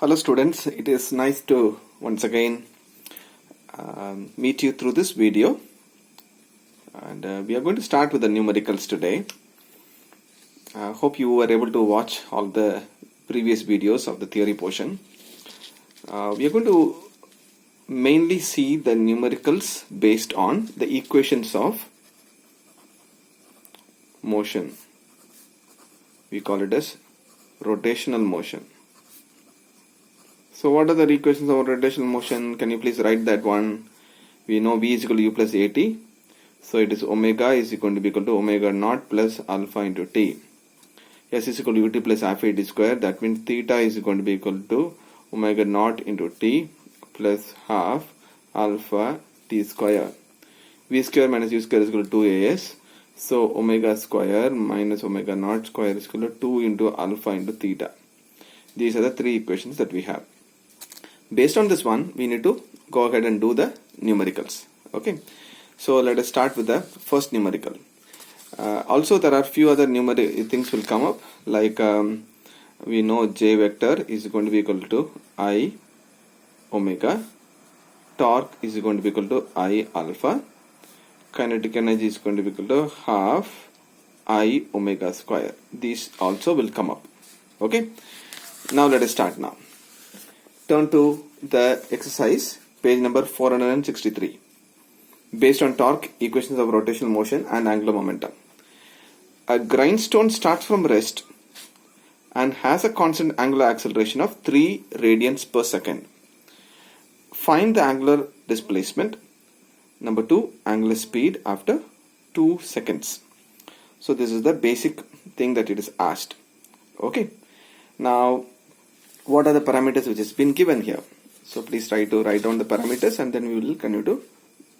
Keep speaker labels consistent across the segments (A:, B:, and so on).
A: Hello students, it is nice to once again meet you through this video, and we are going to start with the numericals today. I hope you were able to watch all the previous videos of the theory portion. We are going to mainly see the numericals based on the equations of motion. We call it as rotational motion. So what are the equations of rotational motion? Can you please write that one? We know V is equal to U plus AT. So it is omega is equal to omega naught plus alpha into T. S is equal to UT plus alpha AT square. That means theta is going to be equal to omega naught into T plus half alpha T square. V square minus U square is equal to 2AS. So omega square minus omega naught square is equal to 2 into alpha into theta. These are the three equations that we have. Based on this one, we need to go ahead and do the numericals. Okay, so let us start with the first numerical. Also, there are few other numerical things will come up, like we know J vector is going to be equal to I omega, torque is going to be equal to I alpha, kinetic energy is going to be equal to half I omega square. These also will come up. Okay, now let us start now. Turn to the exercise, page number 463. Based on torque, equations of rotational motion and angular momentum. A grindstone starts from rest and has a constant angular acceleration of 3 radians per second. Find the angular displacement. Number 2, angular speed after 2 seconds. So this is the basic thing that it is asked. Okay. Now, what are the parameters which has been given here? So please try to write down the parameters and then we will continue to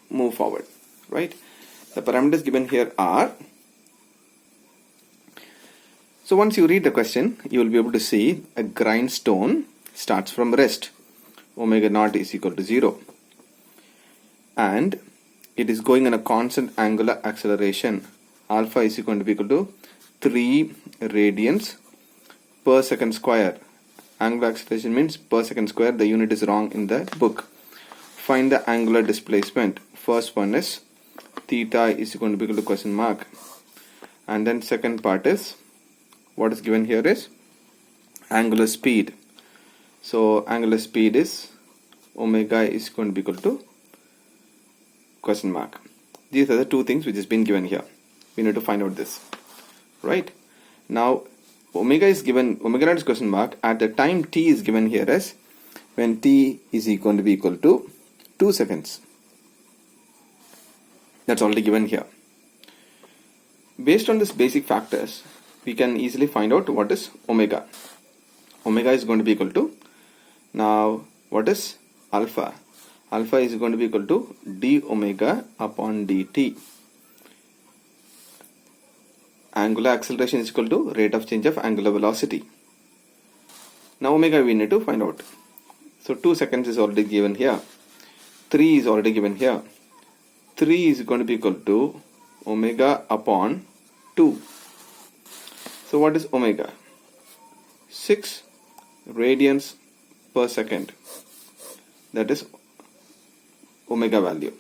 A: move forward. Right? The parameters given here are, so once you read the question, you will be able to see a grindstone starts from rest. Omega naught is equal to 0. And it is going in a constant angular acceleration. Alpha is going to be equal to 3 radians per second square. Angular acceleration means per second square. The unit is wrong in the book. Find the angular displacement. First one is theta is going to be equal to question mark. And then second part is, what is given here is angular speed. So angular speed is omega is going to be equal to question mark. These are the two things which has been given here. We need to find out this. Right? Now, omega is given, omega naught is question mark, at the time t is given here as when t is going to be equal to 2 seconds. That's already given here. Based on this basic factors, we can easily find out what is omega. Omega is going to be equal to, now what is alpha? Alpha is going to be equal to d omega upon dt. Angular acceleration is equal to rate of change of angular velocity. Now omega we need to find out. So 2 seconds is already given here. 3 is already given here. 3 is going to be equal to omega upon 2. So what is omega? 6 radians per second. That is omega value.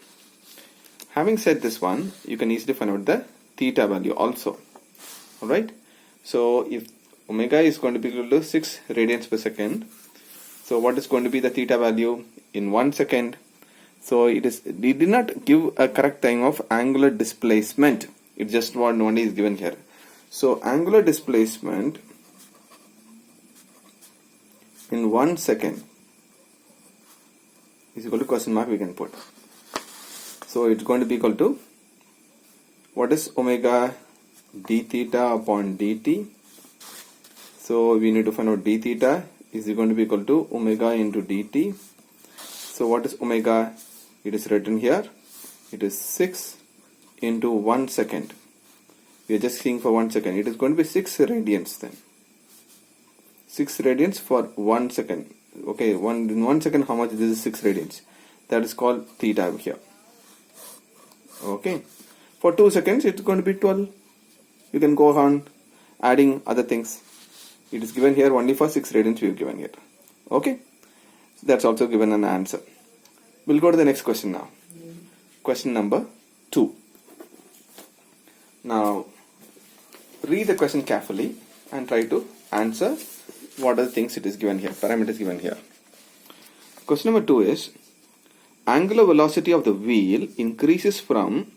A: Having said this one, you can easily find out the theta value also. Alright, so if omega is going to be equal to 6 radians per second, so what is going to be the theta value in 1 second? So it did not give a correct time of angular displacement. It's just one only is given here. So angular displacement in 1 second is equal to question mark we can put. So it's going to be equal to, what is omega? D theta upon dt. So we need to find out d theta is going to be equal to omega into dt. So what is omega? It is written here. It is 6 into 1 second. We are just seeing for 1 second. It is going to be 6 radians then. 6 radians for 1 second. Okay, in 1 second how much this is 6 radians? That is called theta here. Okay. For 2 seconds it is going to be 12. You can go on adding other things. It is given here only for 6 radians we have given here. Okay, that's also given an answer. We'll go to the next question now. Question number 2. Now, read the question carefully and try to answer what are the things it is given here, parameters given here. Question number 2 is, angular velocity of the wheel increases from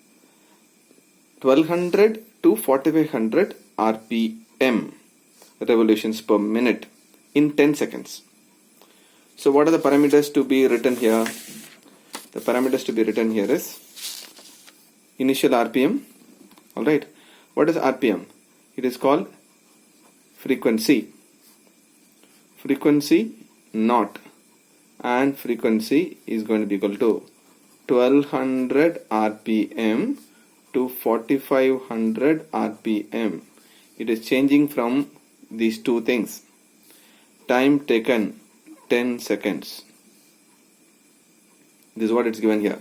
A: 1200 to 4500 rpm, revolutions per minute, in 10 seconds. So what are the parameters to be written here? The parameters to be written here is initial RPM. Alright, what is RPM? It is called frequency naught, and frequency is going to be equal to 1200 RPM to 4500 RPM. It is changing from these two things. Time taken 10 seconds. This is what it's given here.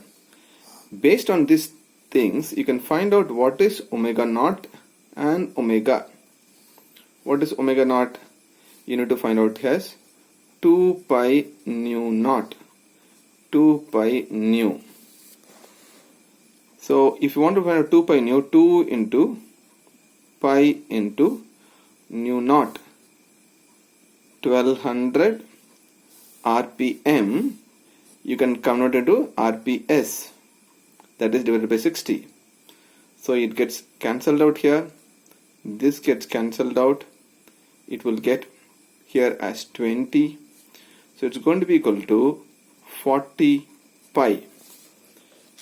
A: Based on these things, you can find out what is omega naught and omega. What is omega naught? You need to find out as 2 pi nu naught. 2 pi nu. So if you want to find out 2 pi nu, 2 into pi into nu naught. 1200 RPM, you can convert it to RPS, that is divided by 60. So it gets cancelled out here, this gets cancelled out, it will get here as 20. So it's going to be equal to 40 pi.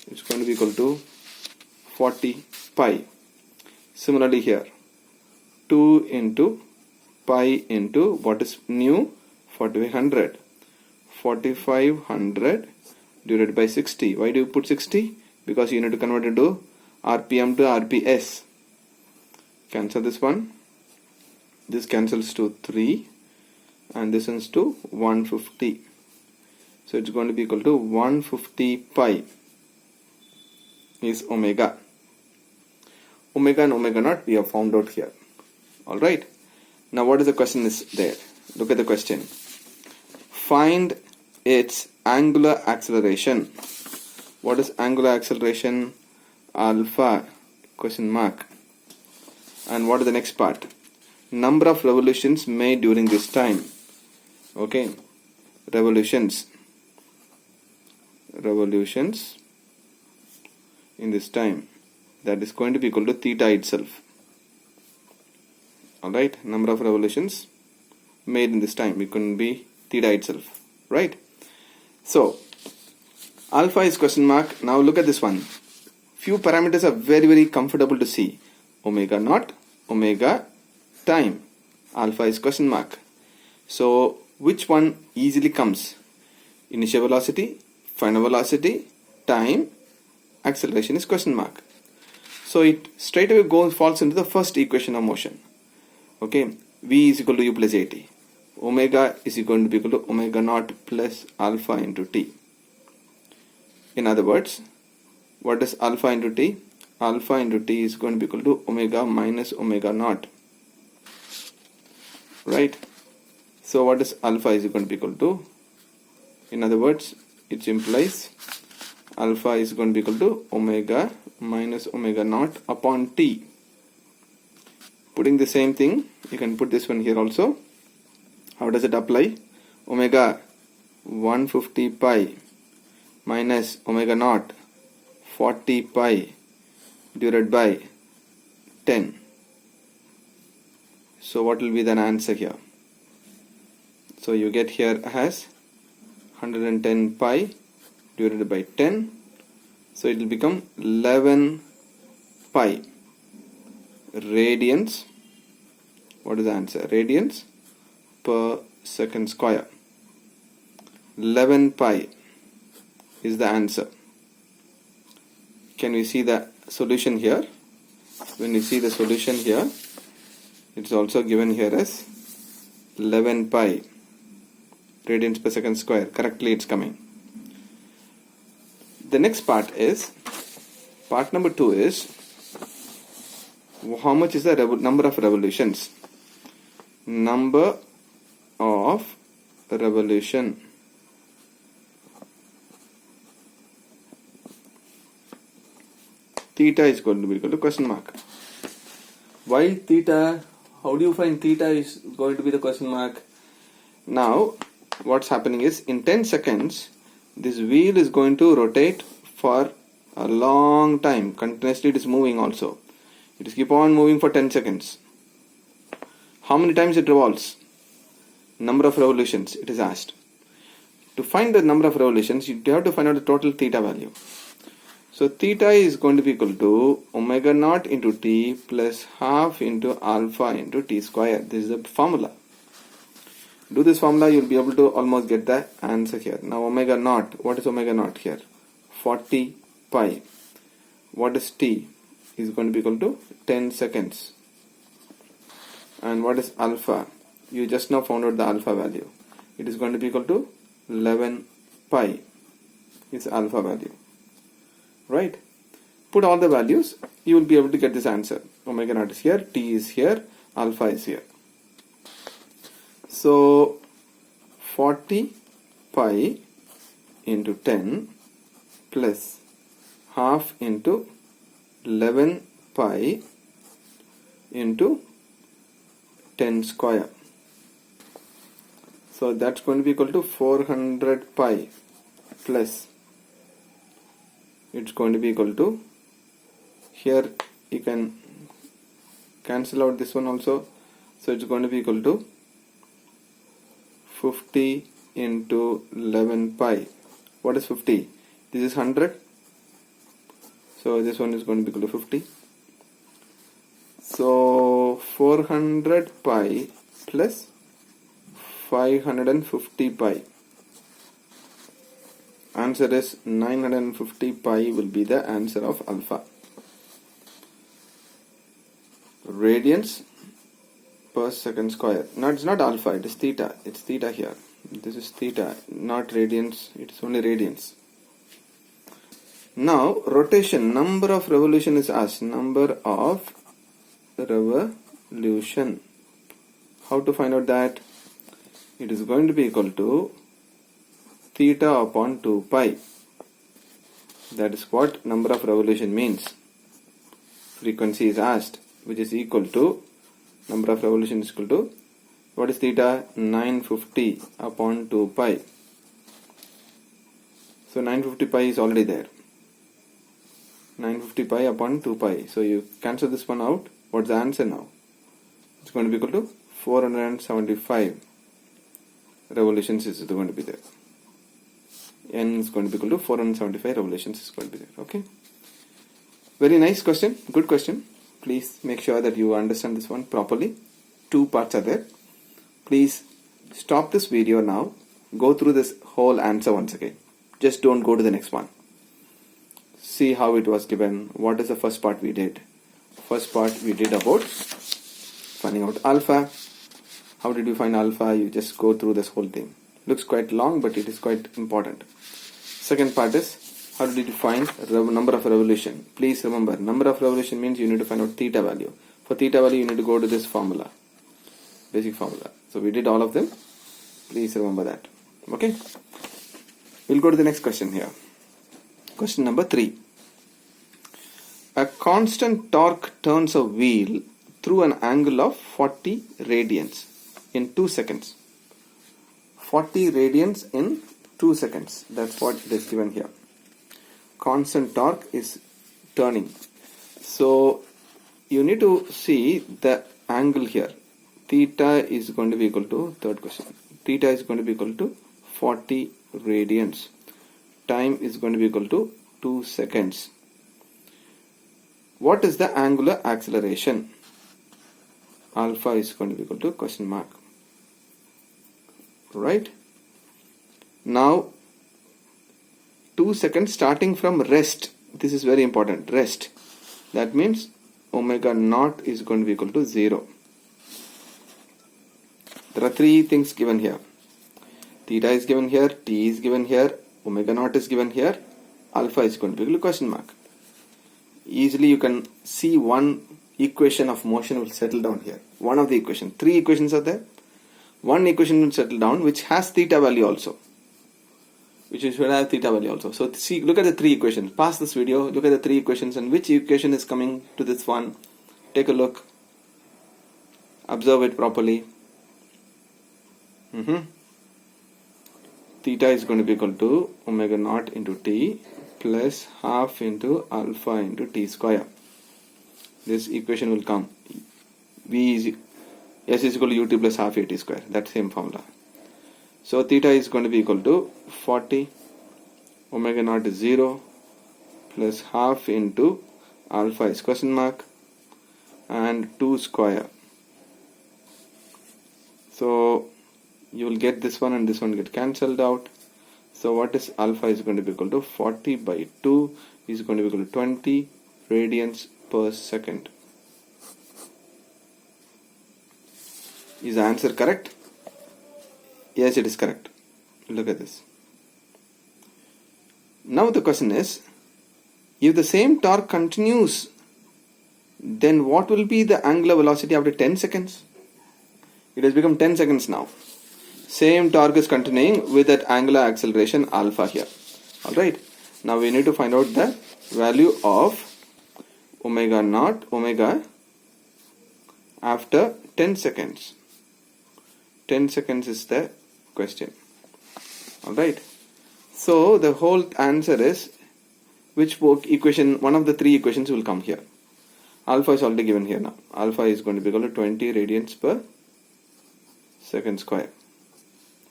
A: It's going to be equal to 40 pi. Similarly here, 2 into pi into what is nu? 4500. 4500 divided by 60. Why do you put 60? Because you need to convert it to RPM to RPS. Cancel this one. This cancels to 3 and this is to 150. So it's going to be equal to 150 pi is omega. Omega and omega naught we have found out here. Alright. Now what is the question is there? Look at the question. Find its angular acceleration. What is angular acceleration? Alpha question mark. And what is the next part? Number of revolutions made during this time. Okay, revolutions in this time, that is going to be equal to theta itself. Alright, number of revolutions made in this time, it can be theta itself, right? So alpha is question mark. Now look at this one. Few parameters are very comfortable to see. Omega naught, omega, time. Alpha is question mark. So which one easily comes? Initial velocity, final velocity, time, acceleration is question mark. So it straight away falls into the first equation of motion. Okay, V is equal to U plus AT. Omega is going to be equal to omega naught plus alpha into T. In other words, what is alpha into T? Alpha into T is going to be equal to omega minus omega naught. Right? So what is alpha is going to be equal to? In other words, it implies alpha is going to be equal to omega minus omega naught upon T. Putting the same thing, you can put this one here also. How does it apply? Omega 150 pi minus omega naught 40 pi divided by 10. So what will be the answer here? So you get here as 110 pi divided by 10. So it will become 11 pi radians. What is the answer? Radians per second square. 11 pi is the answer. Can we see the solution here? When we see the solution here, it's also given here as 11 pi radians per second square. Correctly it's coming. The next part is, part number 2 is, how much is the number of revolutions? Number of revolution. Theta is going to be equal to question mark. Why theta? How do you find theta is going to be the question mark? Now, what's happening is in 10 seconds, this wheel is going to rotate for a long time. Continuously it is moving also. It is keep on moving for 10 seconds. How many times it revolves? Number of revolutions it is asked. To find the number of revolutions, you have to find out the total theta value. So theta is going to be equal to omega naught into t plus half into alpha into t square. This is the formula. Do this formula, you will be able to almost get the answer here. Now omega naught, what is omega naught here? 40 pi. What is t? Is going to be equal to 10 seconds. And what is alpha? You just now found out the alpha value. It is going to be equal to 11 pi is alpha value. Right? Put all the values, you will be able to get this answer. Omega naught is here, t is here, alpha is here. So 40 pi into 10 plus half into 11 pi into 10 square. So that's going to be equal to 400 pi plus, it's going to be equal to, here you can cancel out this one also, so it's going to be equal to 50 into 11 pi. What is 50? This is 100, so this one is going to be equal to 50. So 400 pi plus 550 pi. Answer is 950 pi will be the answer of alpha. Radians per second square. No, it's not alpha, it is theta. It's theta here. This is theta, not radians. It's only radians. Now, rotation. Number of revolution is asked. Number of revolution. How to find out that? It is going to be equal to theta upon 2 pi. That is what number of revolution means. Frequency is asked, which is equal to, number of revolution is equal to, what is theta? 950 upon 2 pi. So 950 pi is already there. 950 pi upon 2 pi. So you cancel this one out. What's the answer now? It's going to be equal to 475 revolutions is going to be there. N is going to be equal to 475 revolutions is going to be there. Okay. Very nice question. Good question. Please make sure that you understand this one properly. 2 parts are there. Please stop this video now. Go through this whole answer once again. Just don't go to the next one. See how it was given. What is the first part we did? First part we did about finding out alpha. How did you find alpha? You just go through this whole thing. Looks quite long, but it is quite important. Second part is, how did you find number of revolution? Please remember, number of revolution means you need to find out theta value. For theta value, you need to go to this formula, basic formula. So we did all of them. Please remember that. Okay. We'll go to the next question here. Question number 3. A constant torque turns a wheel through an angle of 40 radians in 2 seconds. 40 radians in 2 seconds. That's what it is given here. Constant torque is turning. So you need to see the angle here. Theta is going to be equal to, third question, theta is going to be equal to 40 radians. Time is going to be equal to 2 seconds. What is the angular acceleration? Alpha is going to be equal to question mark. Right? Now 2 seconds starting from rest. This is very important. Rest. That means omega naught is going to be equal to 0. There are 3 things given here. Theta is given here, t is given here, omega naught is given here, alpha is going to be equal to question mark. Easily you can see one equation of motion will settle down here. One of the equation. 3 equations are there. one equation will settle down which has theta value also. Which should have theta value also. So see, look at the three equations. Pause this video, look at the three equations and which equation is coming to this one. Take a look. Observe it properly. Theta is going to be equal to omega naught into t plus half into alpha into t square. This equation will come. V is S is equal to ut plus half at square. That same formula. So theta is going to be equal to 40, omega naught is 0, plus half into alpha is question mark, and 2 square. So you will get this one and this one get cancelled out. So what is alpha is going to be equal to 40 by 2 is going to be equal to 20 radians per second. Is the answer correct? Yes, it is correct. Look at this. Now the question is, if the same torque continues, then what will be the angular velocity after 10 seconds? It has become 10 seconds now. Same torque is continuing with that angular acceleration alpha here. Alright. Now we need to find out the value of omega naught, omega after 10 seconds. 10 seconds is the question. Alright. So the whole answer is which equation, one of the three equations will come here. Alpha is already given here now. Alpha is going to be equal to 20 radians per second square.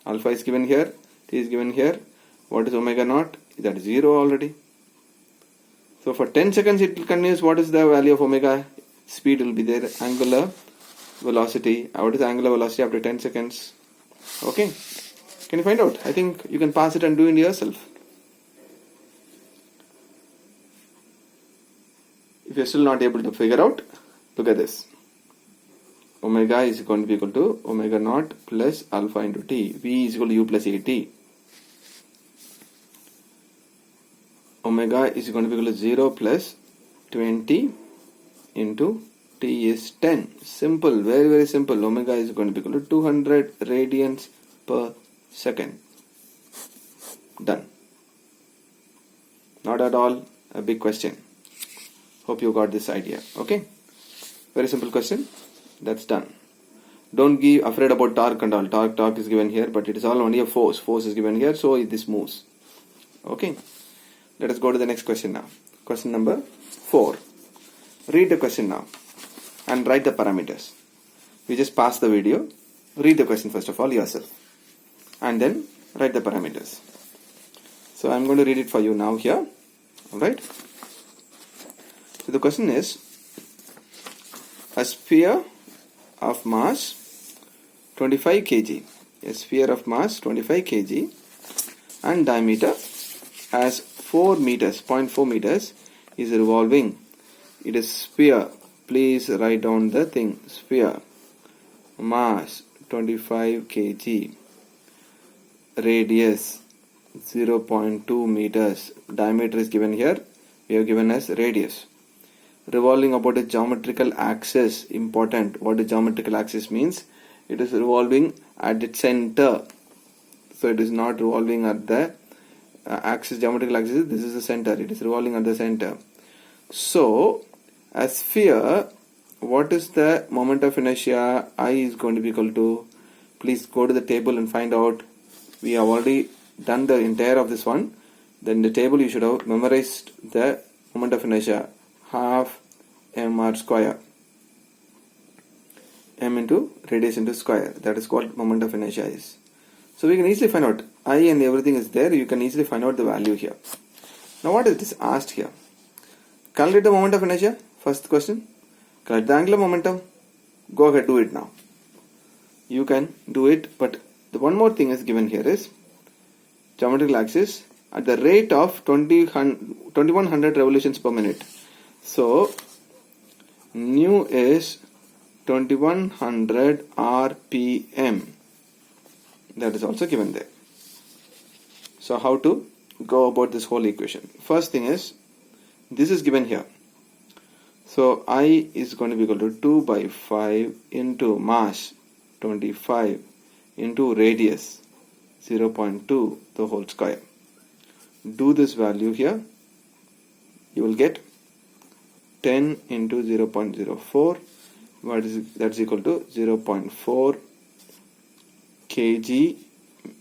A: Alpha is given here, t is given here. What is omega naught? That is 0 already. So for 10 seconds it will continues. What is the value of omega? Speed will be there. Angular velocity. What is the angular velocity after 10 seconds? Okay. Can you find out? I think you can pass it and do it yourself. If you are still not able to figure out, look at this. Omega is going to be equal to omega naught plus alpha into t. V is equal to u plus at. Omega is going to be equal to 0 plus 20 into t is 10. Simple, very very simple. Omega is going to be equal to 200 radians per second. Done. Not at all a big question. Hope you got this idea. Okay. Very simple question. That's done. Don't be afraid about torque and all. Torque is given here, but it is all only a force. Force is given here, so this moves. Okay. Let us go to the next question now. Question number 4. Read the question now and write the parameters. We just pass the video. Read the question first of all yourself and then write the parameters. So I'm going to read it for you now here. Alright. So the question is, a sphere of mass 25 kg, a sphere of mass 25 kg and diameter as 4 meters, 0.4 meters is revolving. It is sphere. Please write down the thing. Sphere, mass 25 kg, radius 0.2 meters, diameter is given here, we have given as radius. Revolving about a geometrical axis. Important. What the geometrical axis means? It is revolving at its center. So it is not revolving at the axis, geometrical axis. This is the center. It is revolving at the center. So a sphere, what is the moment of inertia? I is going to be equal to, please go to the table and find out. We have already done the entire of this one. Then the table you should have memorized the moment of inertia. Half mr square, m into radius into square. That is what moment of inertia is. So we can easily find out. I and everything is there. You can easily find out the value here. Now what is this asked here? Calculate the moment of inertia. First question. Calculate the angular momentum. Go ahead, do it now. You can do it, but the one more thing is given here is geometrical axis at the rate of 2100 revolutions per minute. So nu is 2100 rpm. That is also given there. So how to go about this whole equation? First thing is, this is given here. So I is going to be equal to 2 by 5 into mass 25 into radius 0.2 the whole square. Do this value here. You will get 10 into 0.04. That's equal to 0.4 kg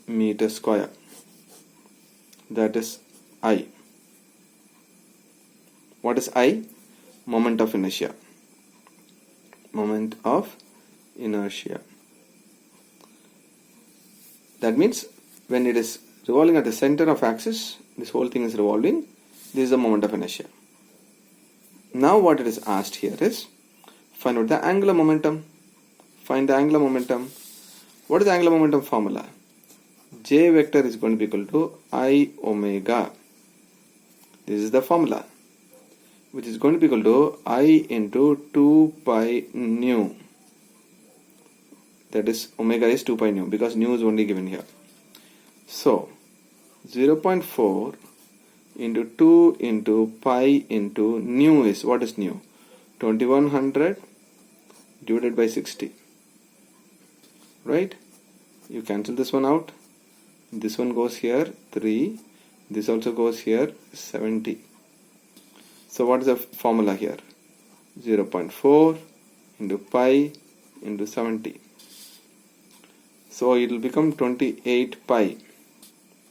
A: meter square. That is I. What is I? Moment of inertia. Moment of inertia. That means when it is revolving at the center of axis, this whole thing is revolving. This is the moment of inertia. Now what it is asked here is, find out the angular momentum. Find the angular momentum. What is the angular momentum formula? J vector is going to be equal to I omega. This is the formula, which is going to be equal to I into 2 pi nu. That is, omega is 2 pi nu because nu is only given here. So 0.4 into 2 into pi into nu is, what is nu? 2100 divided by 60. Right? You cancel this one out. This one goes here 3. This also goes here 70. So what is the formula here? 0.4 into pi into 70. So it will become 28 pi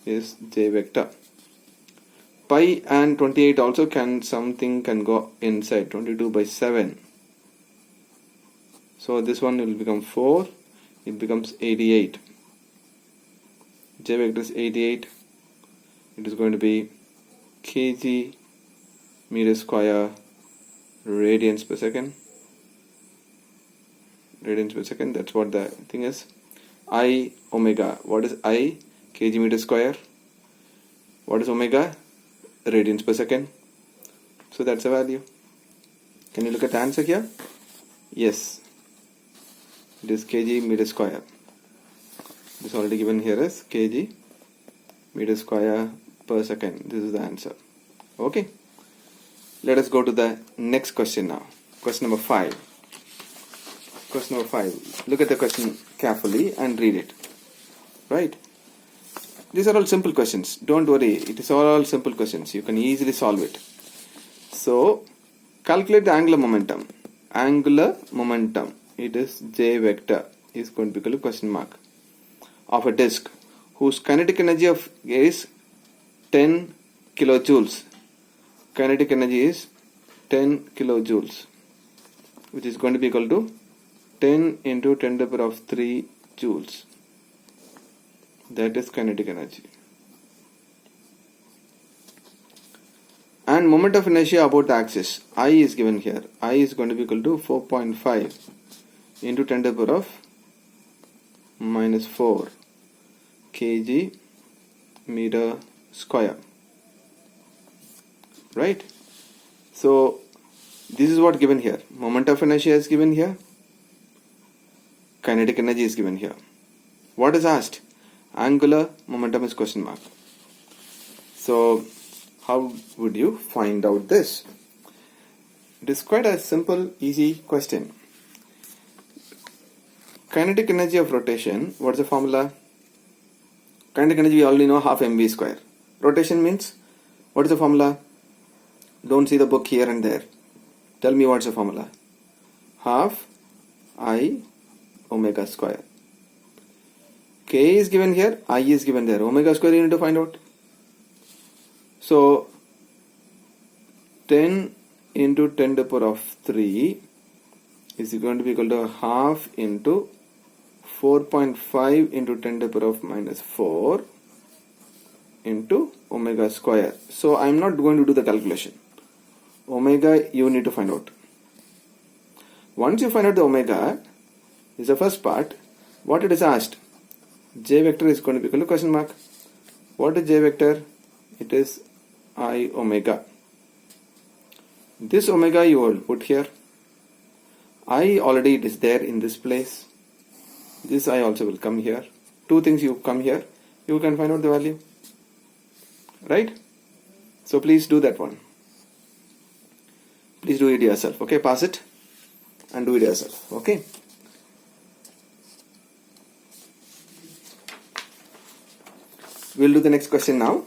A: is J vector. Pi and 28 also something can go inside, 22 by 7. So this one will become 4. It becomes 88. J vector is 88. It is going to be kg meter square radians per second. Radians per second, that's what the thing is. I omega. What is I? Kg meter square. What is omega? Radians per second. So that's the value. Can you look at the answer here? Yes. It is kg meter square. This already given here is kg meter square per second. This is the answer. Okay. Let us go to the next question now. Question number 5. Question number 5. Look at the question carefully and read it. Right? These are all simple questions. Don't worry. It is all simple questions. You can easily solve it. So, calculate the angular momentum. Angular momentum. It is J vector is going to be equal to question mark of a disk whose kinetic energy is 10 kilojoules. Kinetic energy is 10 kilojoules, which is going to be equal to 10 into 10 to the power of 3 joules. That is kinetic energy. And moment of inertia about the axis. I is given here. I is going to be equal to 4.5 into 10 to the power of minus 4 kg meter square. Right? So this is what given here. Moment of inertia is given here. Kinetic energy is given here. What is asked? Angular momentum is question mark. So how would you find out this? It is quite a simple, easy question. Kinetic energy of rotation, what is the formula? Kinetic energy we already know, half mv square. Rotation means, what is the formula? Don't see the book here and there. Tell me what's the formula. Half I omega square. K is given here, I is given there. Omega square you need to find out. So 10 into 10 to the power of 3 is going to be equal to half into 4.5 into 10 to the power of minus 4 into omega square. So I am not going to do the calculation. Omega you need to find out. Once you find out the omega, is the first part. What it is asked? J vector is going to be equal to question mark. What is J vector? It is I omega. This omega you will put here. I already it is there in this place. This I also will come here. Two things you come here. You can find out the value. Right? So please do that one. Please do it yourself. Okay, pass it and do it yourself. Okay. We'll do the next question now.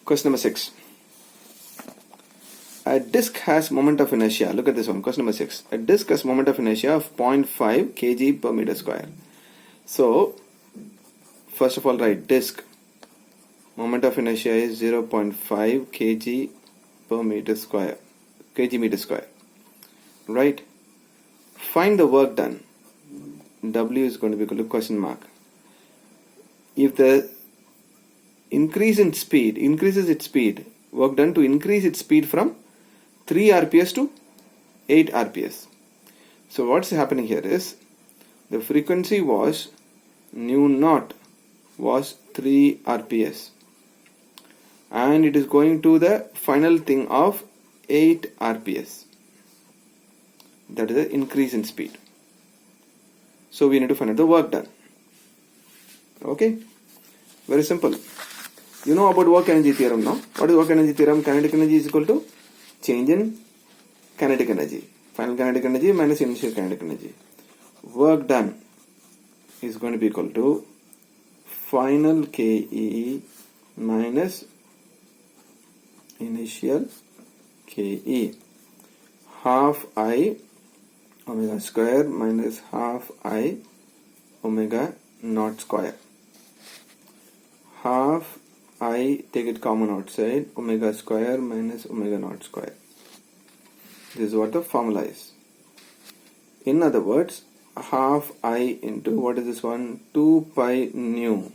A: Question number 6. A disk has moment of inertia. Look at this one. Question number 6. A disk has moment of inertia of 0.5 kg per meter square. So, first of all, write disk. Moment of inertia is 0.5 kg per meter square. Kg meter square. Right? Find the work done. W is going to be equal to question mark. If the increases its speed, work done to increase its speed from 3 RPS to 8 RPS. So what's happening here is the frequency was nu naught was 3 RPS and it is going to the final thing of 8 RPS. That is the increase in speed. So we need to find out the work done. Okay, very simple. You know about work energy theorem now. What is work energy theorem? Kinetic energy is equal to change in kinetic energy. Final kinetic energy minus initial kinetic energy. Work done is going to be equal to final KE minus initial KE. Half I omega square minus half I omega naught square. Half I, take it common outside, omega square minus omega naught square. This is what the formula is. In other words, half I into, what is this one? 2 pi nu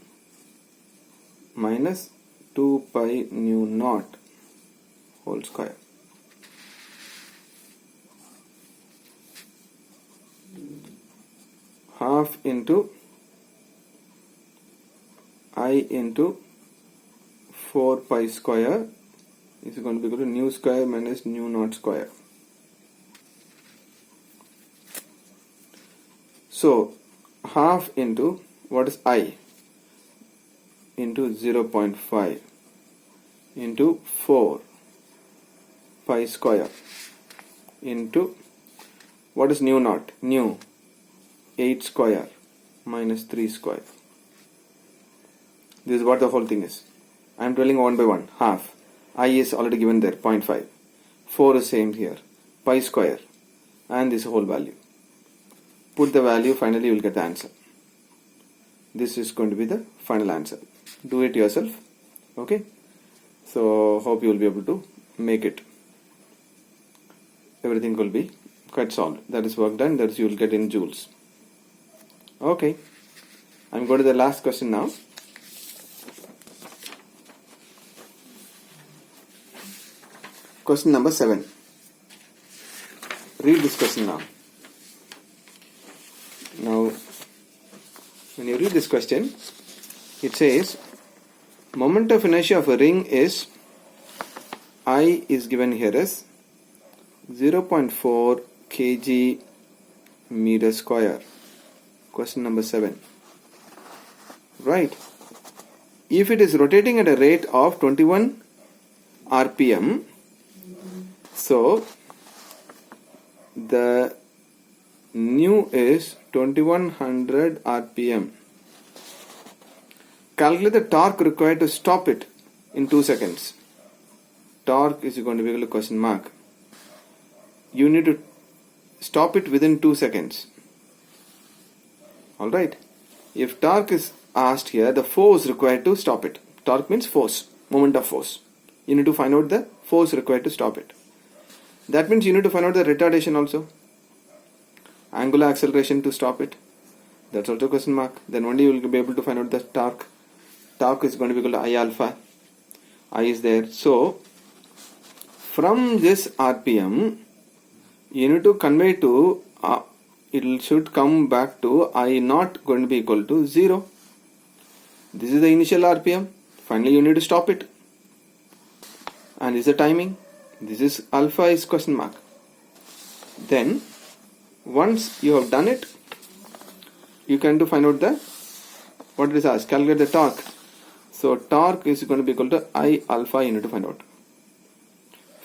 A: minus 2 pi nu naught whole square. Half into I into 4 pi square is going to be equal to nu square minus nu naught square. So half into, what is I, into 0.5 into 4 pi square into, what is nu naught? Nu 8 square minus 3 square. This is what the whole thing is. I am telling one by one. Half. I is already given there, 0.5. 4 is same here. Pi square. And this whole value. Put the value, finally you will get the answer. This is going to be the final answer. Do it yourself. Okay. So, hope you will be able to make it. Everything will be quite solved. That is work done. That is you will get in joules. Okay. I am going to the last question now. Question number 7. Read this question now. Now, when you read this question, it says, moment of inertia of a ring is, I is given here as 0.4 kg meter square. Question number 7. Right. If it is rotating at a rate of 21 RPM, so the nu is 2100 RPM. Calculate the torque required to stop it in 2 seconds. Torque is going to be equal to question mark. You need to stop it within 2 seconds. Alright. If torque is asked here, the force required to stop it. Torque means force, moment of force. You need to find out the force required to stop it. That means you need to find out the retardation also. Angular acceleration to stop it. That's also question mark. Then only you will be able to find out the torque. Torque is going to be equal to I alpha. I is there. So, from this RPM, you need to convey to, it should come back to I naught going to be equal to 0. This is the initial RPM. Finally, you need to stop it. And this is the timing. This is alpha is question mark. Then, once you have done it, you can to find out the, what it is asked, calculate the torque. So, torque is going to be equal to I alpha, you need to find out.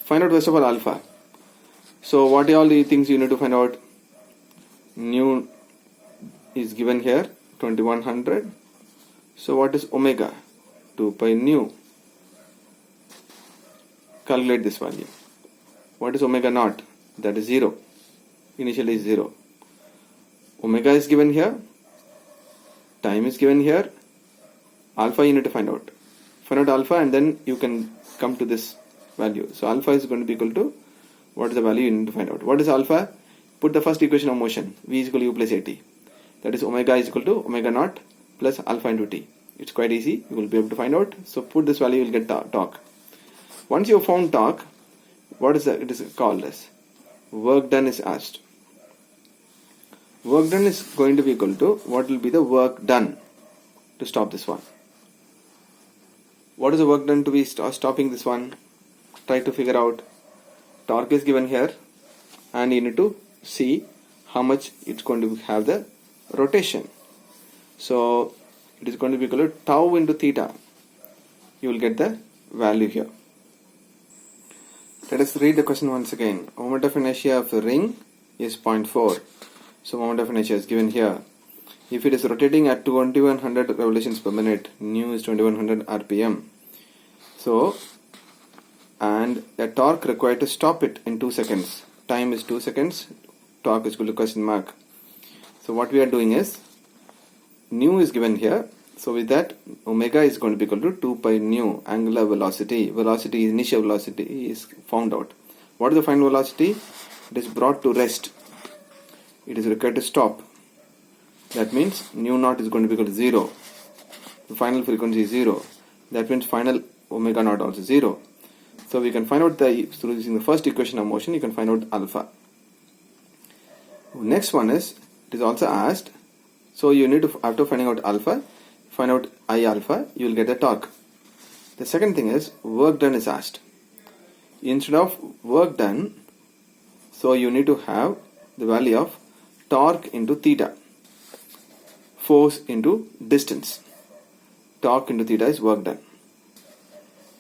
A: Find out first of all alpha. So, what are all the things you need to find out? Nu is given here, 2100. So what is omega? 2 pi nu. Calculate this value. What is omega naught? That is 0. Initially is 0. Omega is given here. Time is given here. Alpha you need to find out. Find out alpha and then you can come to this value. So alpha is going to be equal to, what is the value you need to find out. What is alpha? Put the first equation of motion. V is equal to u plus at. That is omega is equal to omega naught plus alpha into t. It's quite easy. You will be able to find out. So put this value, you will get torque. Once you have found torque, what is that? It is called as work done is asked. Work done is going to be equal to what will be the work done to stop this one. What is the work done to be stopping this one? Try to figure out. Torque is given here and you need to see how much it's going to have the rotation. So it is going to be equal to tau into theta. You will get the value here. Let us read the question once again. Moment of inertia of the ring is 0.4. So moment of inertia is given here. If it is rotating at 2100 revolutions per minute, nu is 2100 rpm. So, and the torque required to stop it in 2 seconds. Time is 2 seconds. Torque is equal to question mark. So what we are doing is, nu is given here. So with that, omega is going to be equal to 2 pi nu, angular velocity. Velocity, initial velocity is found out. What is the final velocity? It is brought to rest. It is required to stop. That means nu naught is going to be equal to 0. The final frequency is 0. That means final omega naught also 0. So we can find out through using the first equation of motion, you can find out alpha. Next one is, it is also asked, so you need to, after finding out alpha, find out I alpha, you will get the torque. The second thing is, work done is asked. Instead of work done, so you need to have the value of torque into theta. Force into distance. Torque into theta is work done.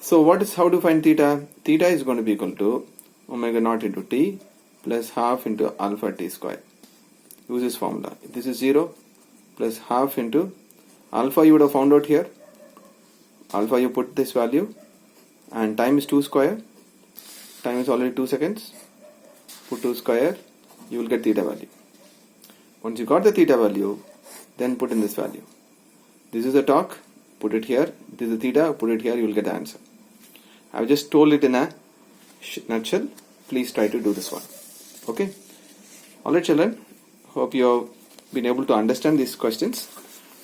A: So how to find theta? Theta is going to be equal to omega naught into t plus half into alpha t square. Use this formula. This is 0 plus half into alpha you would have found out here. Alpha you put this value and time is 2 square. Time is already 2 seconds. Put 2 square, you will get theta value. Once you got the theta value, then put in this value. This is the torque, put it here. This is the theta, put it here, you will get the answer. I have just told it in a nutshell. Please try to do this one. Okay. Alright children, hope you have been able to understand these questions.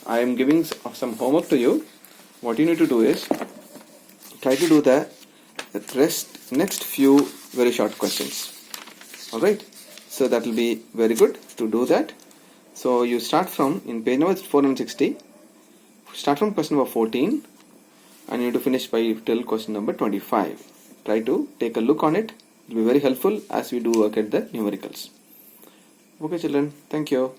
A: I am giving some homework to you. What you need to do is try to do the next few very short questions. Alright. So that will be very good to do that. So you start from, in page number 460, start from question number 14 and you need to finish by till question number 25. Try to take a look on it. It will be very helpful as we do work at the numericals. Okay children, thank you.